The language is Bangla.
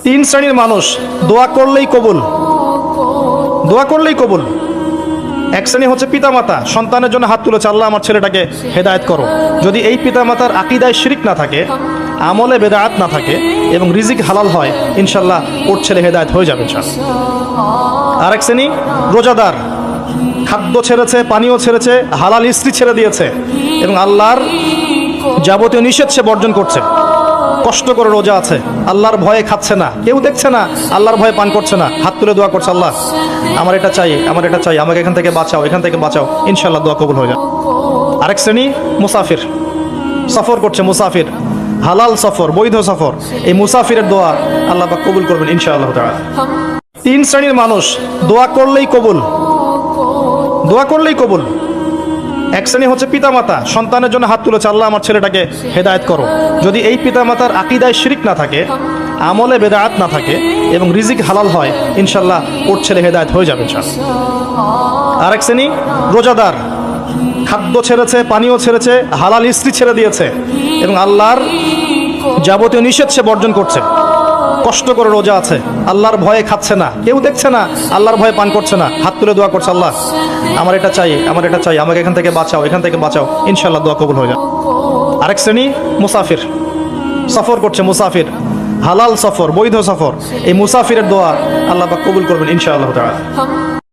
তিন শ্রেণীর মানুষ দোয়া করলেই কবুল, দোয়া করলেই কবুল। এক শ্রেণী হচ্ছে পিতামাতা, সন্তানের জন্য হাত তুলেছে, আল্লাহ আমার ছেলেটাকে হেদায়েত করো। যদি এই পিতামাতার আকীদায় শিরক না থাকে, আমলে বেদাত না থাকে এবং রিজিক হালাল হয়, ইনশাল্লাহ ওর ছেলে হেদায়েত হয়ে যাবে। আরেক শ্রেণী রোজাদার, খাদ্য ছেড়েছে, পানীয় ছেড়েছে, হালাল স্ত্রী ছেড়ে দিয়েছে এবং আল্লাহর যাবতীয় নিষেধ সে বর্জন করছে, কষ্ট করে রোজা আছে, আল্লাহর ভয়ে খাচ্ছে না, কেউ দেখছে না, আল্লাহর ভয়ে পান করছে না, হাত তুলে দোয়া করছে, আল্লাহ আমার এটা চাই, আমার এটা চাই, আমাকে এখান থেকে বাঁচাও, এখান থেকে বাঁচাও, ইনশাল্লাহ দোয়া কবুল হয়ে যায়। আরেক শ্রেণী মুসাফির, সফর করছে, মুসাফির, হালাল সফর, বৈধ সফর, এই মুসাফিরের দোয়া আল্লাহ পাক কবুল করবেন ইনশাআল্লাহ তাআলা। তিন শ্রেণীর মানুষ দোয়া করলেই কবুল, দোয়া করলেই কবুল। এক শ্রেণী হচ্ছে পিতামাতা, সন্তানের জন্য হাত তুলেছে, আল্লাহ আমার ছেলেটাকে হেদায়েত করো। যদি এই পিতামাতার আকীদায় শিরক না থাকে, আমলে বেদাত না থাকে এবং রিজিক হালাল হয়, ইনশাল্লাহ ওর ছেলে হেদায়েত হয়ে যাবে। আরেক শ্রেণী রোজাদার, খাদ্য ছেড়েছে, পানীয় ছেড়েছে, হালাল স্ত্রী ছেড়ে দিয়েছে এবং আল্লাহর যাবতীয় নিষেধ সে বর্জন করছে, কষ্ট করে রোজা আছে, আল্লাহর ভয়ে খাচ্ছে না, কেউ দেখছে না, আল্লাহর ভয়ে পান করছে না, হাত তুলে দোয়া করছে, আল্লাহ আমার এটা চাই, আমার এটা চাই, আমাকে এখান থেকে বাঁচাও, এখান থেকে বাঁচাও, ইনশাল্লাহ দোয়া কবুল হয়ে যায়। আরেক শ্রেণী মুসাফির, সফর করছে, মুসাফির, হালাল সফর, বৈধ সফর, এই মুসাফিরের দোয়া আল্লাহ পাক কবুল করবেন ইনশাআল্লাহ তাআলা।